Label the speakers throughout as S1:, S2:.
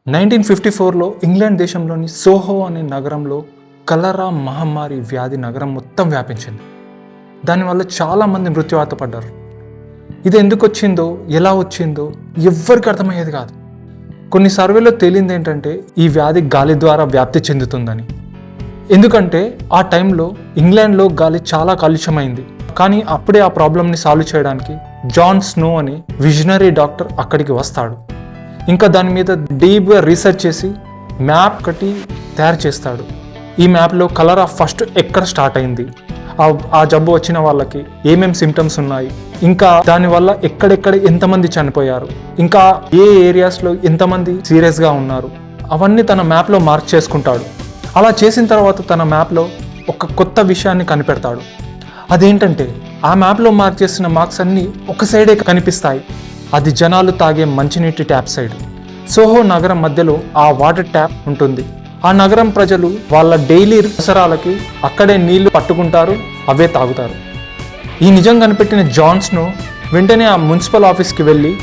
S1: 1954లో England దేశంలోని SOHO అనే నగరంలో కలరా మహమ్మారి వ్యాధి నగరం మొత్తం వ్యాపించింది. దానివల్ల చాలామంది మృత్యువాత పడ్డారు. ఇది ఎందుకు వచ్చిందో, ఎలా వచ్చిందో ఎవ్వరికి అర్థమయ్యేది కాదు. కొన్ని సర్వేలో తేలింది ఏంటంటే ఈ వ్యాధి గాలి ద్వారా వ్యాప్తి చెందుతుందని. ఎందుకంటే ఆ టైంలో ఇంగ్లాండ్లో గాలి చాలా కాలుష్యమైంది. కానీ అప్పుడే ఆ ప్రాబ్లమ్ని సాల్వ్ చేయడానికి జాన్ స్నో అనే విజనరీ డాక్టర్ అక్కడికి వస్తాడు. ఇంకా దాని మీద డీప్గా రీసెర్చ్ చేసి మ్యాప్ ఒకటి తయారు చేస్తాడు. ఈ మ్యాప్లో కలరా ఫస్ట్ ఎక్కడ స్టార్ట్ అయింది, ఆ జబ్బు వచ్చిన వాళ్ళకి ఏమేమి సిమ్టమ్స్ ఉన్నాయి, ఇంకా దానివల్ల ఎక్కడెక్కడ ఎంతమంది చనిపోయారు, ఇంకా ఏ ఏరియాస్లో ఎంతమంది సీరియస్గా ఉన్నారు, అవన్నీ తన మ్యాప్లో మార్క్ చేసుకుంటాడు. అలా చేసిన తర్వాత తన మ్యాప్లో ఒక కొత్త విషయాన్ని కనిపెడతాడు. అదేంటంటే ఆ మ్యాప్లో మార్క్ చేసిన మార్క్స్ అన్నీ ఒక సైడే కనిపిస్తాయి. అది జనాలు తాగే మంచినీటి ట్యాప్ సైడ్. సోహో నగరం మధ్యలో ఆ వాటర్ ట్యాప్ ఉంటుంది. ఆ నగరం ప్రజలు వాళ్ళ డైలీ అవసరాలకి అక్కడే నీళ్లు పట్టుకుంటారు, అవే తాగుతారు. ఈ నిజం కనిపెట్టిన జాన్ స్నో వెంటనే ఆ మున్సిపల్ ఆఫీస్కి వెళ్ళి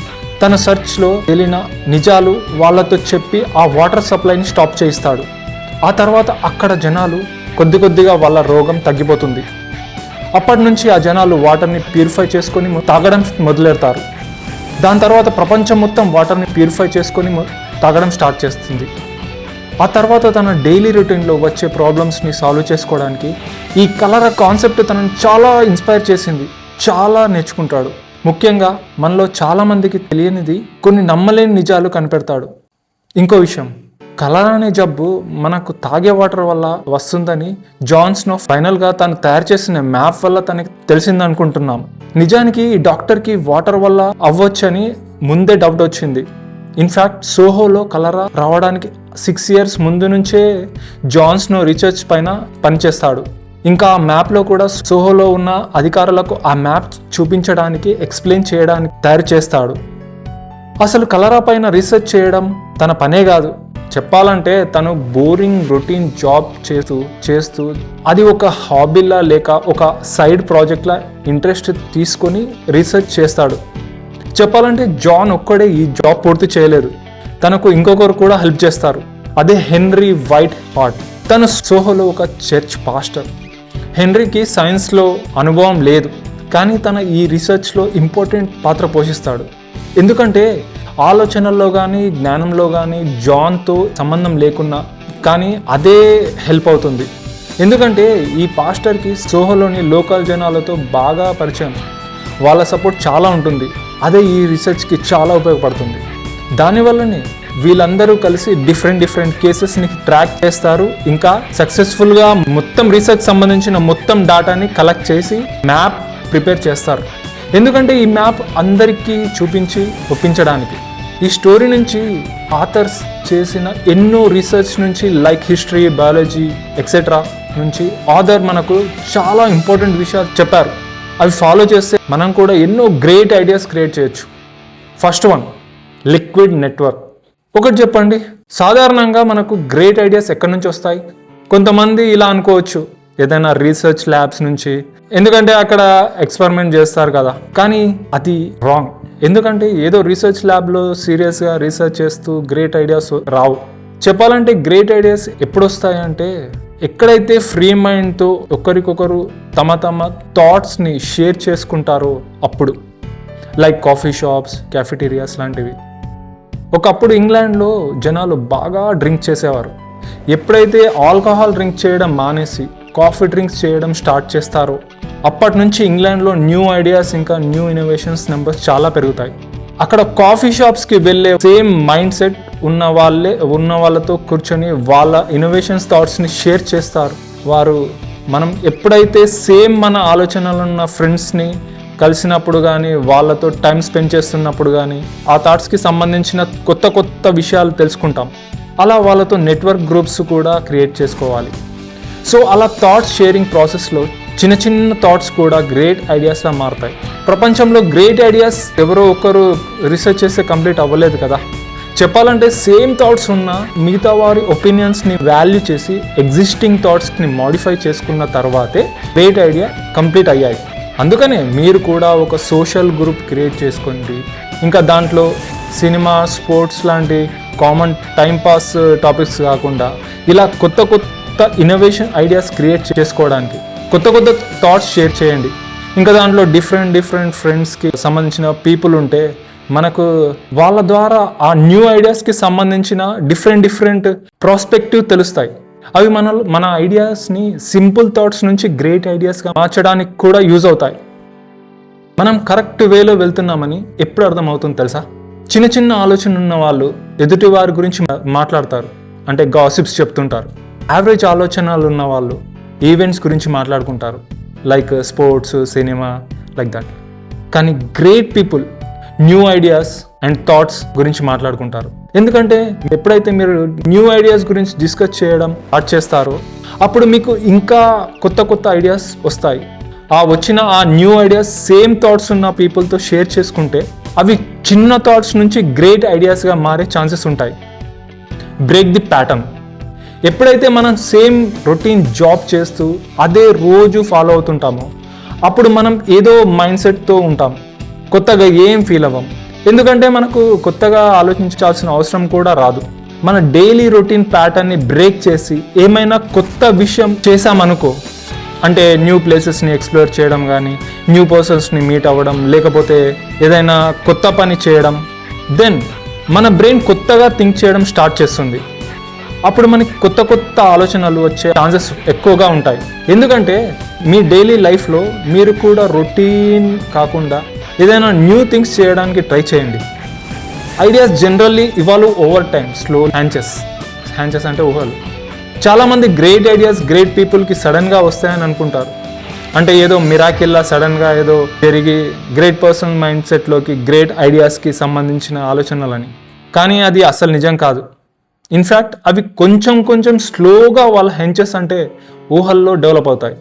S1: తన సెర్చ్లో తేలిన నిజాలు వాళ్ళతో చెప్పి ఆ వాటర్ సప్లైని స్టాప్ చేయిస్తాడు. ఆ తర్వాత అక్కడ జనాలు కొద్దిగా వాళ్ళ రోగం తగ్గిపోతుంది. అప్పటి నుంచి ఆ జనాలు వాటర్ని ప్యూరిఫై చేసుకొని తాగడం మొదలెడతారు. దాని తర్వాత ప్రపంచం మొత్తం వాటర్ని ప్యూరిఫై చేసుకొని తాగడం స్టార్ట్ చేస్తుంది. ఆ తర్వాత తన డైలీ రొటీన్లో వచ్చే ప్రాబ్లమ్స్ని సాల్వ్ చేసుకోవడానికి ఈ కలరా కాన్సెప్ట్ తనను చాలా ఇన్స్పైర్ చేసింది. చాలా నేర్చుకుంటాడు. ముఖ్యంగా మనలో చాలామందికి తెలియనిది కొన్ని నమ్మలేని నిజాలు కనిపెడతాడు. ఇంకో విషయం, కలరా అనే జబ్బు మనకు తాగే వాటర్ వల్ల వస్తుందని జాన్ స్నో ఫైనల్గా తను తయారు చేసిన మ్యాప్ వల్ల తనకి తెలిసింది అనుకుంటున్నాం. నిజానికి ఈ డాక్టర్కి వాటర్ వల్ల అవ్వచ్చని ముందే డౌట్ వచ్చింది. ఇన్ఫ్యాక్ట్ సోహోలో కలరా రావడానికి 6 years ముందు నుంచే జాన్ స్నో రీసెర్చ్ పైన పనిచేస్తాడు. ఇంకా ఆ మ్యాప్లో కూడా సోహోలో ఉన్న అధికారులకు ఆ మ్యాప్ చూపించడానికి, ఎక్స్ప్లెయిన్ చేయడానికి తయారు చేస్తాడు. అసలు కలరా పైన రీసెర్చ్ చేయడం తన పనే కాదు. చెప్పాలంటే తను బోరింగ్ రొటీన్ జాబ్ చేస్తూ అది ఒక హాబీలా లేక ఒక సైడ్ ప్రాజెక్ట్లా ఇంట్రెస్ట్ తీసుకొని రీసెర్చ్ చేస్తాడు. చెప్పాలంటే జాన్ ఒక్కడే ఈ జాబ్ పూర్తి చేయలేదు, తనకు ఇంకొకరు కూడా హెల్ప్ చేస్తారు. అదే హెన్రీ వైట్ హార్ట్. తను సోహోలో ఒక చర్చ్ పాస్టర్. హెన్రీకి సైన్స్లో అనుభవం లేదు, కానీ తన ఈ రీసెర్చ్లో ఇంపార్టెంట్ పాత్ర పోషిస్తాడు. ఎందుకంటే ఆలోచనల్లో కానీ జ్ఞానంలో కానీ జాన్తో సంబంధం లేకున్నా కానీ అదే హెల్ప్ అవుతుంది. ఎందుకంటే ఈ పాస్టర్కి సోహోలోని లోకల్ జనాలతో బాగా పరిచయం, వాళ్ళ సపోర్ట్ చాలా ఉంటుంది. అదే ఈ రీసెర్చ్కి చాలా ఉపయోగపడుతుంది. దానివల్లనే వీళ్ళందరూ కలిసి డిఫరెంట్ కేసెస్ని ట్రాక్ చేస్తారు. ఇంకా సక్సెస్ఫుల్గా మొత్తం రీసెర్చ్ సంబంధించిన మొత్తం డాటాని కలెక్ట్ చేసి మ్యాప్ ప్రిపేర్ చేస్తారు. ఎందుకంటే ఈ మ్యాప్ అందరికీ చూపించి ఒప్పించడానికి. ఈ స్టోరీ నుంచి ఆథర్స్ చేసిన ఎన్నో రీసెర్చ్ నుంచి లైక్ హిస్టరీ, బయాలజీ ఎక్సెట్రా నుంచి ఆథర్ మనకు చాలా ఇంపార్టెంట్ విషయాలు చెప్పారు. అవి ఫాలో చేస్తే మనం కూడా ఎన్నో గ్రేట్ ఐడియాస్ క్రియేట్ చేయొచ్చు. First one, liquid network. ఒకటి చెప్పండి, సాధారణంగా మనకు గ్రేట్ ఐడియాస్ ఎక్కడి నుంచి వస్తాయి? కొంతమంది ఇలా అనుకోవచ్చు, ఏదైనా రీసెర్చ్ ల్యాబ్స్ నుంచి, ఎందుకంటే అక్కడ ఎక్స్పెరిమెంట్ చేస్తారు కదా. కానీ అది రాంగ్. ఎందుకంటే ఏదో రీసెర్చ్ ల్యాబ్లో సీరియస్గా రీసెర్చ్ చేస్తూ గ్రేట్ ఐడియాస్ రావు. చెప్పాలంటే గ్రేట్ ఐడియాస్ ఎప్పుడు వస్తాయంటే ఎక్కడైతే ఫ్రీ మైండ్తో ఒకరికొకరు తమ థాట్స్ని షేర్ చేసుకుంటారో అప్పుడు. లైక్ కాఫీ షాప్స్, క్యాఫెటీరియాస్ లాంటివి. ఒకప్పుడు ఇంగ్లాండ్లో జనాలు బాగా డ్రింక్ చేసేవారు. ఎప్పుడైతే ఆల్కహాల్ డ్రింక్ చేయడం మానేసి కాఫీ డ్రింక్స్ చేయడం స్టార్ట్ చేస్తారో అప్పటి నుంచి ఇంగ్లాండ్లో న్యూ ఐడియాస్ ఇంకా న్యూ ఇన్నోవేషన్స్ నెంబర్స్ చాలా పెరుగుతాయి. అక్కడ కాఫీ షాప్స్కి వెళ్ళే సేమ్ మైండ్ సెట్ ఉన్న వాళ్ళతో కూర్చొని వాళ్ళ ఇన్నోవేషన్స్ థాట్స్ని షేర్ చేస్తారు. మనం ఎప్పుడైతే సేమ్ మన ఆలోచనలు ఉన్న ఫ్రెండ్స్ని కలిసినప్పుడు కానీ, వాళ్ళతో టైం స్పెండ్ చేస్తున్నప్పుడు కానీ ఆ థాట్స్కి సంబంధించిన కొత్త విషయాలు తెలుసుకుంటాం. అలా వాళ్ళతో నెట్వర్క్ గ్రూప్స్ కూడా క్రియేట్ చేసుకోవాలి. సో అలా థాట్స్ షేరింగ్ ప్రాసెస్లో చిన్న థాట్స్ కూడా గ్రేట్ ఐడియాస్లా మారుతాయి. ప్రపంచంలో గ్రేట్ ఐడియాస్ ఎవరో ఒకరు రీసెర్చ్ చేస్తే కంప్లీట్ అవ్వలేదు కదా. చెప్పాలంటే సేమ్ థాట్స్ ఉన్న మిగతా వారి ఒపీనియన్స్ని వాల్యూ చేసి ఎగ్జిస్టింగ్ థాట్స్ని మాడిఫై చేసుకున్న తర్వాతే గ్రేట్ ఐడియా కంప్లీట్ అయ్యాయి. అందుకనే మీరు కూడా ఒక సోషల్ గ్రూప్ క్రియేట్ చేసుకోండి. ఇంకా దాంట్లో సినిమా, స్పోర్ట్స్ లాంటి కామన్ టైం పాస్ టాపిక్స్ కాకుండా ఇలా కొత్త కొత్త ఇన్నోవేషన్ ఐడియాస్ క్రియేట్ చేసుకోవడానికి కొత్త కొత్త థాట్స్ షేర్ చేయండి. ఇంకా దాంట్లో డిఫరెంట్ ఫ్రెండ్స్కి సంబంధించిన పీపుల్ ఉంటే మనకు వాళ్ళ ద్వారా ఆ న్యూ ఐడియాస్కి సంబంధించిన డిఫరెంట్ ప్రాస్పెక్టివ్ తెలుస్తాయి. అవి మన ఐడియాస్ని సింపుల్ థాట్స్ నుంచి గ్రేట్ ఐడియాస్గా మార్చడానికి కూడా యూజ్ అవుతాయి. మనం కరెక్ట్ వేలో వెళ్తున్నామని ఎప్పుడు అర్థమవుతుంది తెలుసా? చిన్న ఆలోచన ఉన్న వాళ్ళు ఎదుటి వారి గురించి మాట్లాడతారు, అంటే గాసిప్స్ చెప్తుంటారు. యావరేజ్ ఆలోచనలు ఉన్న వాళ్ళు ఈవెంట్స్ గురించి మాట్లాడుకుంటారు, like sports, cinema, like that. కానీ great people new ideas and thoughts గురించి మాట్లాడుకుంటారు. ఎందుకంటే ఎప్పుడైతే మీరు న్యూ ఐడియాస్ గురించి డిస్కస్ చేయడం స్టార్ట్ చేస్తారో అప్పుడు మీకు ఇంకా కొత్త ఐడియాస్ వస్తాయి. వచ్చిన ఆ న్యూ ఐడియాస్ సేమ్ థాట్స్ ఉన్న పీపుల్తో షేర్ చేసుకుంటే అవి చిన్న థాట్స్ నుంచి గ్రేట్ ఐడియాస్గా మారే ఛాన్సెస్ ఉంటాయి. Break the pattern. ఎప్పుడైతే మనం సేమ్ రొటీన్ జాబ్ చేస్తూ అదే రోజు ఫాలో అవుతుంటామో అప్పుడు మనం ఏదో మైండ్ సెట్తో ఉంటాం, కొత్తగా ఏం ఫీల్ అవ్వం. ఎందుకంటే మనకు కొత్తగా ఆలోచించాల్సిన అవసరం కూడా రాదు. మన డైలీ రొటీన్ ప్యాటర్న్ని బ్రేక్ చేసి ఏమైనా కొత్త విషయం చేసామనుకో, అంటే న్యూ ప్లేసెస్ని ఎక్స్ప్లోర్ చేయడం కానీ, న్యూ పర్సన్స్ని మీట్ అవ్వడం, లేకపోతే ఏదైనా కొత్త పని చేయడం, దెన్ మన బ్రెయిన్ కొత్తగా థింక్ చేయడం స్టార్ట్ చేస్తుంది. అప్పుడు మనకి కొత్త ఆలోచనలు వచ్చే ఛాన్సెస్ ఎక్కువగా ఉంటాయి. ఎందుకంటే మీ డైలీ లైఫ్లో మీరు కూడా రొటీన్ కాకుండా ఏదైనా న్యూ థింగ్స్ చేయడానికి ట్రై చేయండి. Ideas generally evolve over time, slow hunches అంటే ఊహలు. చాలామంది గ్రేట్ ఐడియాస్ గ్రేట్ పీపుల్కి సడన్గా వస్తాయని అనుకుంటారు. అంటే ఏదో మిరాకిల్లా సడన్గా ఏదో జరిగి గ్రేట్ పర్సన్ మైండ్ సెట్లోకి గ్రేట్ ఐడియాస్కి సంబంధించిన ఆలోచనలని. కానీ అది అసలు నిజం కాదు. ఇన్ఫ్యాక్ట్ అవి కొంచెం స్లోగా వాళ్ళ హెంచెస్ అంటే ఊహల్లో డెవలప్ అవుతాయి.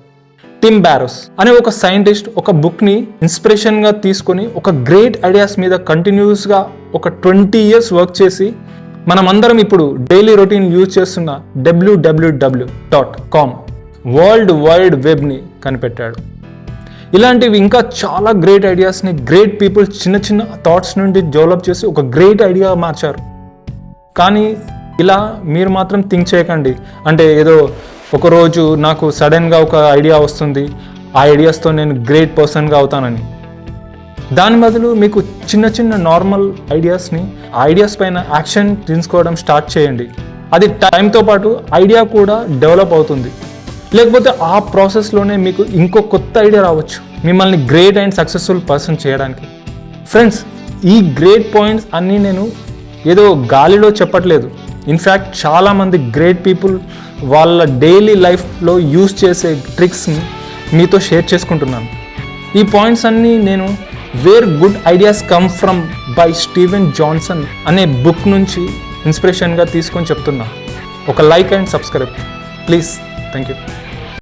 S1: టిమ్ బ్యారోస్ అనే ఒక సైంటిస్ట్ ఒక బుక్ని ఇన్స్పిరేషన్గా తీసుకొని ఒక గ్రేట్ ఐడియాస్ మీద కంటిన్యూస్గా ఒక 20 years వర్క్ చేసి మనమందరం ఇప్పుడు డైలీ రొటీన్ యూజ్ చేస్తున్న www.com వరల్డ్ వైడ్ వెబ్ని కనిపెట్టాడు. ఇలాంటివి ఇంకా చాలా గ్రేట్ ఐడియాస్ని గ్రేట్ పీపుల్ చిన్న థాట్స్ నుండి డెవలప్ చేసి ఒక గ్రేట్ ఐడియా మార్చారు. కానీ ఇలా మీరు మాత్రం థింక్ చేయకండి, అంటే ఏదో ఒకరోజు నాకు సడన్గా ఒక ఐడియా వస్తుంది, ఆ ఐడియాస్తో నేను గ్రేట్ పర్సన్గా అవుతానని. దాని బదులు మీకు చిన్న నార్మల్ ఐడియాస్ని ఐడియాస్ పైన యాక్షన్ తీసుకోవడం స్టార్ట్ చేయండి. అది టైంతో పాటు ఐడియా కూడా డెవలప్ అవుతుంది. లేకపోతే ఆ ప్రాసెస్లోనే మీకు ఇంకో కొత్త ఐడియా రావచ్చు మిమ్మల్ని గ్రేట్ అండ్ సక్సెస్ఫుల్ పర్సన్ చేయడానికి. ఫ్రెండ్స్, ఈ గ్రేట్ పాయింట్స్ అన్నీ నేను ఏదో గాలిలో చెప్పట్లేదు. ఇన్ఫ్యాక్ట్ చాలామంది గ్రేట్ పీపుల్ వాళ్ళ డైలీ లైఫ్లో యూజ్ చేసే ట్రిక్స్ని మీతో షేర్ చేసుకుంటున్నాను. ఈ పాయింట్స్ అన్నీ నేను where good ideas come from by Steven Johnson అనే బుక్ నుంచి ఇన్స్పిరేషన్గా తీసుకొని చెప్తున్నా. ఒక like and subscribe please. Thank you.